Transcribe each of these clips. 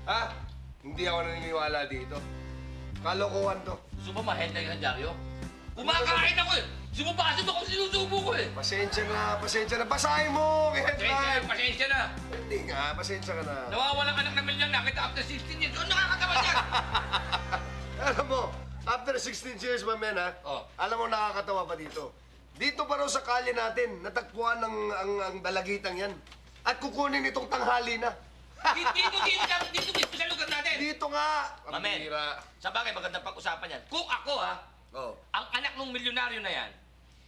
Ha? Hindi ako naniniwala dito. Kalokohan to. Gusto mo ma-headline ka, Dario? Kumakain ako eh! Sumubasod ako, sinusubo ko eh! Pasensya na, pasensya na. Basahin mo! Pasensya na! Hindi nga, pasensya ka na. Nawawalang anak na milyon nakita after 16 years. Ano nakakatawa dyan? Alam mo, after 16 years, my man, ha? Oh. Alam mo, nakakatawa pa dito. Dito pa raw sa kalye natin, natagpuan ang dalagitang yan. At kukunin itong tanghali na. Dito mismo sa lugar natin. Dito nga. Mamen, sa bagay magandang pag-usapan yan. Kung ako Oh. ang anak ng milyonaryo na yan,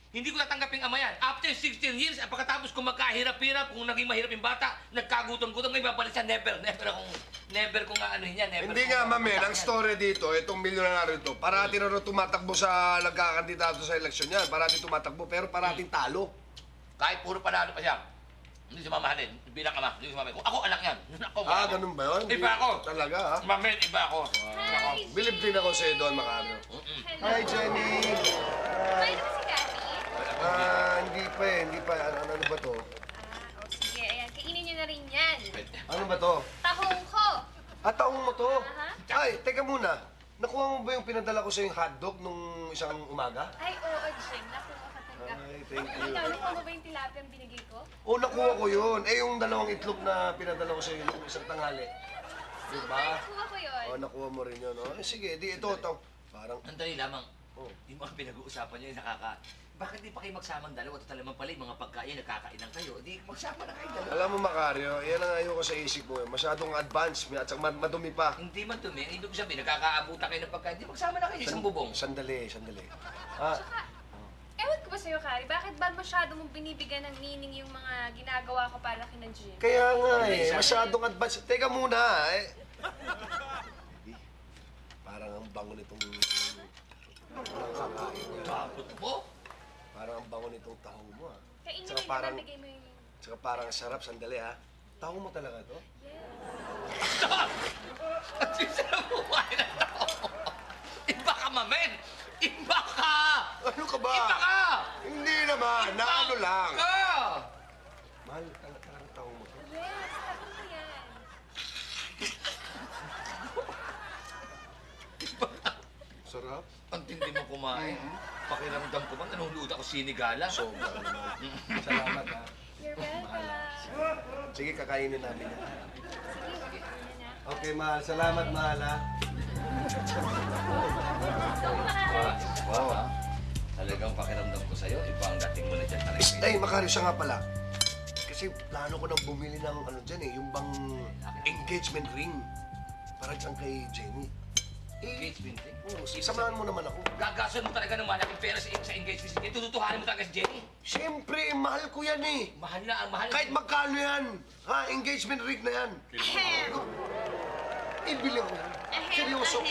hindi ko natanggaping ama yan. After 16 years, at pagkatapos kung magkahirap-hirap, kung naging mahirap yung bata, nagkagutom-gutom, may babalik siya, never kong aanuhin yan. Hindi nga, mamen, ang story dito, itong milyonaryo to, parati na tumatakbo sa nagkakandidato sa eleksyon yan. Parati tumatakbo, pero parating talo. Kahit puro panalo pa siya, hindi siya mamahalin. Bilang ama, hindi siya mamahalin. Kung ako anak yan, ako. Ganun ba yun? Iba ako. Talaga, ha? Mamen, iba ako. Hi, Bilib din ako sa'yo doon, Macario. Hi, Jenny. Kumain na ba si Cathy? Hindi pa eh. Hindi pa. Ano ba to? Sige. Ayan, kainin niyo na rin yan. Ano ba to? Tahong ko. Taong mo to? Aha. Ay, teka muna. Nakuha mo ba yung pinadala ko sa yung hotdog nung isang umaga? Ay, oo, Jen. Nakuha ka talaga. Ay, thank you. Ikaw, nakuha mo ba yung tilapia ang binigay ko? Nakuha ko yun. Yung dalawang itlog na pinadala ko sa iyo nung isang tanghali. Diba? Nakuha ko yun. Nakuha mo rin yun. Sige, ito. Parang, Andali lamang. Oh. Yung mga pinag-uusapan niyo, bakit di pa kayo magsamang dalawa? Total naman pala yung mga pagkain, nagkakainan kayo. Di magsama na kayo dalawa. alam mo, Macario, yan ang ayoko sa isip mo. Masyadong advanced at saka madumi pa. Hindi man dumi. Hindi ko sabihin, nagkakaabutan kayo ng pagkain. Di magsama na kayo isang bubong. Sandali. Tsaka, ewan ko ba sa'yo, Kari? Bakit ba masyado mong binibigyan ng meaning yung mga ginagawa ko para kina Jen? Kaya nga masyadong advanced. Teka muna, Parang ang bango nitong kakain niya. Tapos po? Parang ang bango nitong tahong mo, ha? Kainin Tsaka mo yung parang- bigay mo yung... Tsaka parang sarap, sandali, ha? Tahong mo talaga to? Stop! At sisarap mo kayo ng tao. Iba ka, mamen! Iba ka! Ano ka ba? Iba ka! Hindi naman, na ano lang. Ka! Mahal, talaga tahong mo to. Yes, sabi mo yan. Sarap. Ang tindi mo kumain. Pakiramdam ko man, nanuluto ako sinigala. Sobra naman. Salamat, ha? You're welcome. Sige, kakainin namin yan. Sige, ano na. Okay, mahal. Salamat, mahal, ha? Wow, ha? Talagang pakiramdam ko sa'yo, iba ang dating mo na dyan talaga. Ay, Macario, siya nga pala. Kasi plano ko nang bumili ng ano dyan yung bang engagement ring. Para dyan kay Jenny. Engagement ring? Samahan mo naman ako. Gagason mo talaga ng malaking pera sa engagement ring. Tututuhanin mo talaga si Jenny. Siyempre, mahal ko yan eh. Mahal na ang mahal. Kahit magkano yan. Engagement ring na yan. Ibili ko yan. Seryoso.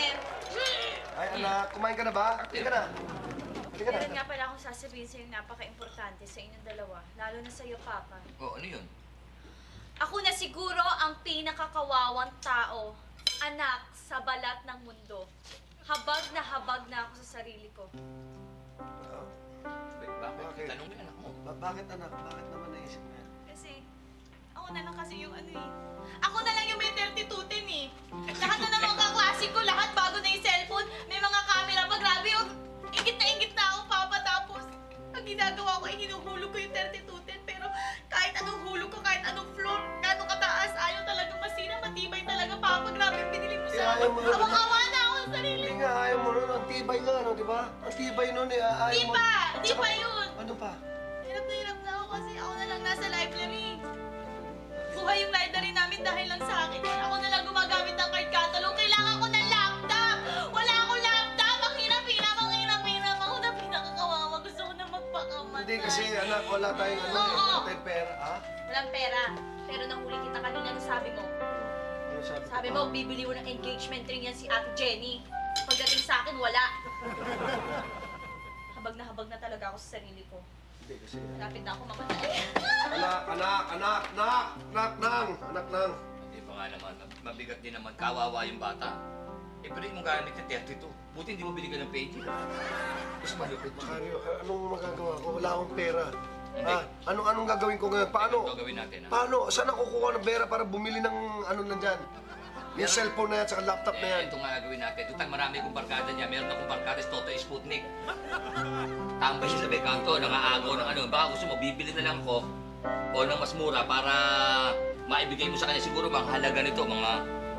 Ay, anak, kumain ka na ba? Halika na. Halika na. Meron nga pala akong sasabihin sa'yo napaka-importante sa inyong dalawa, lalo na sa'yo, Papa. Oh, ano yun? Ako na siguro ang pinakakawawang tao, anak sa balat ng mundo. Habag na ako sa sarili ko. Bakit? Tanong mo yung anak mo. Bakit, anak? Bakit naman naisip mo yan? Kasi, ako na lang kasi yung ano eh. Ako na lang yung may 3210 eh. Lahat na ng mga kaklase ko, lahat bago na yung cellphone, may mga camera pa, grabe yung ingit na ako, Papa. Tapos, ang ginagawa ko ay hinuhulog ko yung 3210. Pero kahit anong hulog ko, kahit anong floor, gano'ng kataas, ayaw talaga masira, matibay talaga, Papa. Grabe yung binili mo sa akin. Ayaw mo na. Awang-awa na ako sa sarili. Hindi nga, ayaw mo nun. Ang tibay nga, no, di ba? Ang tibay nun eh. Ayaw Di mo. pa! Di pa yun! Ano pa? Hirap na ako kasi ako na lang nasa library. Buhay yung library namin dahil lang sa akin. Ako na lang gumagamit ng card catalog. Kailangan ko ng laptop! Wala akong laptop! Ang hirap-hirap! Ako na pinakakawawa. Gusto ko na magpakamatay. Hindi kasi, anak, wala tayong ano eh. Oo. Wala tayong pera, ha? Walang pera. Pero nahuli kita kanina na sabi mo. Ano sabi ko? Sabi mo, bibili mo ng engagement ring yan si Ate Jenny. Pagdating sa akin, wala. Habag na talaga ako sa sarili ko. Hindi kasi. Malapit na ako mamatay. Anak nang. Hindi pa nga naman. Mabigat din naman. Kawawa yung bata. Eh, pero yung gamit na 32. Buti hindi mo binigyan ng page. Mas malupit. Macario, anong magagawa ko? Wala akong pera. Hindi. Anong gagawin ko ngayon? Paano? Ano gagawin natin, ha? Paano? Saan ako kukuha ng pera para bumili ng ano nandyan? Yung cellphone na yan, saka laptop na yan. Ito nga gagawin natin. Total, marami akong barkada niya. Meron akong barkada si Toto Sputnik. Tambay siya sa may kanto, nangaagaw ng ano. Baka gusto mo, bibili na lang ko o ng mas mura para maibigay mo sa kanya siguro mga halaga nito, mga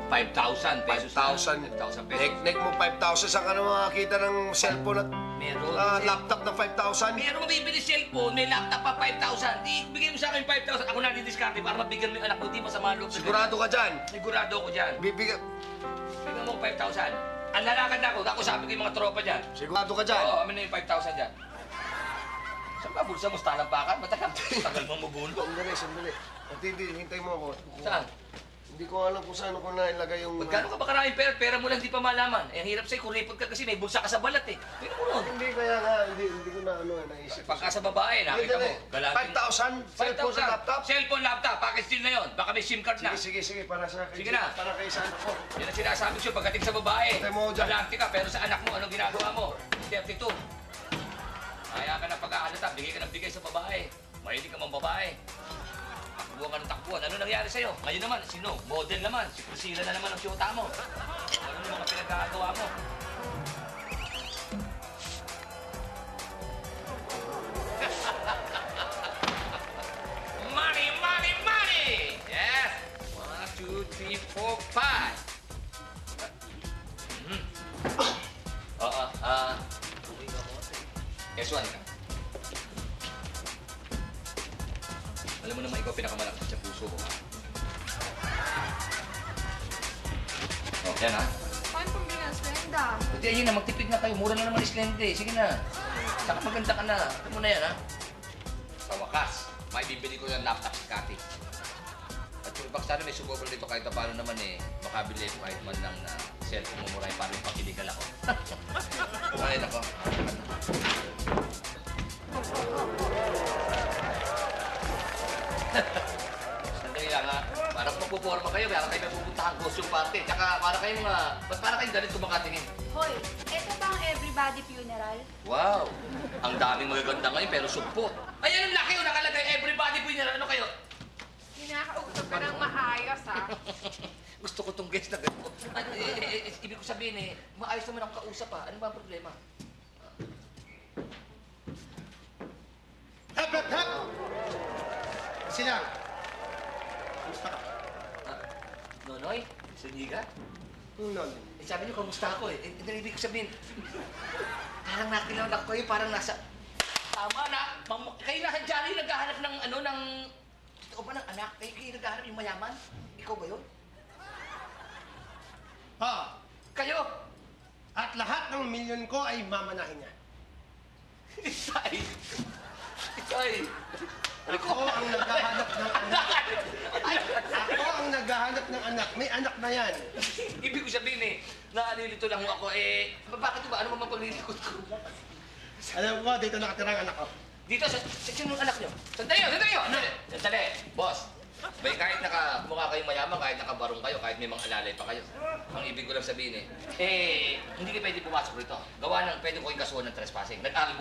5,000 pesos. 5,000. 5,000 pesos. Nek mo 5,000, saan ka na makakita ng cellphone at Meron. laptop na 5,000? Meron mabibili cellphone, may laptop pa 5,000. Di, bigay mo sa akin 5,000. Ako na didiskarte para mabigyan mo yung anak mo. Di masama loob. Sigurado ka dyan? Sigurado ako dyan. Bibigyan. Bigyan mo 5,000. Ang lalakad ako, ako sabi ko yung mga tropa dyan. Sigurado ka dyan? Oo, amin na yung 5,000 dyan. Saan ba, bulsa mo? Talampakan? Matagal. Tagal mo mabuno. Sandali. Hindi, hintay mo ako. Saan? Hindi ko alam kung saan ko na ilagay yung... Magkano ka ba karaming pera? Pera mo lang di pa malaman. Eh, ang hirap sa'yo, kuripot ka kasi may bulsa ka sa balat eh. Pwede mo nun. Hindi kaya nga, hindi ko na naisip. Pagka sa babae, nakita mo, galatin. 5,000? Cellphone sa laptop? Cellphone, laptop. Package deal na yun. Baka may SIM card na. Sige, para sa akin. Sige na. Para kay sana ko. Yan ang sinasabi sa'yo pagdating sa babae. Patay mo dyan. Galante ka, pero sa anak mo, anong ginagawa mo? 32. Kaya ka na pag-aalata, bigay ka ng bigay sa babae. Mahilig ka mang babae. Takbuhan ka ng takbuhan. Ano nangyari sa'yo? Ngayon naman, sino? Model naman. Si Priscilla na naman ang siyota mo. Ano yung mga pinagkakagawa mo? Money, money, money! Yes! 1, 2, 3, 4, 5. S1 ka. Alam mo naman ikaw pinakamalapit sa puso ko, ha? Oh, yan, ha? Paano pambili ng Splenda? Buti ayun na, magtipid na kayo. Mura na naman islente. Sige na. Saka maganda ka na. Ito mo na yan, ha? Sa wakas, may bibili ko yung laptop si Cathy. At yung bak sana may subobra dito kahit na paano naman eh, makabili ko kahit man lang na cellphone mo mura para ipakiligal ako. Ay, nako. Sandali lang ha. Para magpuporma kayo, para kayo may pupuntahan costume party. Tsaka para kayo mga, ba't para kayong ganito makatingin? Hoy, eto ba ang everybody funeral? Wow! Ang daming magaganda ngayon pero sugpo. Ayan ang laki yung nakalagay, everybody po yun. Ano kayo? Kinakausap ka ng maayos, ha? Gusto ko tong guest na gano'n. Ibig ko sabihin eh, maayos naman akong kausap ha. Ano ba ang problema? Hep, hep, hep! Silang! Kamusta ka? Nonoy? Suniga? Noon. Eh, sabi niyo, kamusta ako eh. Ibig ko sabihin, parang nakilala ko kayo, parang nasa... Tama na! Kayo nasa dyan yung naghahanap ng ano, ng... Totoo ba ng anak? Kayo naghahanap yung mayaman? Ikaw ba yun? Ah, Kayo? at lahat ng milyon ko ay mamanahin niya. Isay! Isay! Ako ang naghahanap ng anak. Ako ang naghahanap ng anak. May anak na yan. Ibig ko sabihin eh, naalilito lang ako eh... Bakit ba? Ano naman paglilikot ko? Alam ko, dito nakatira ang anak ko. Dito, sa sino ang anak nyo? Sandali nyo! Sandali nyo! Sandali! Boss! Bay, kahit mukha kayong mayaman, kahit nakabarong kayo, kahit may mga alalay pa kayo. Ang ibig ko lang sabihin hindi kayo pwede pumasok rito. Gawa ng pwede ko kayong kasuhan ng trespassing. Nag-aaral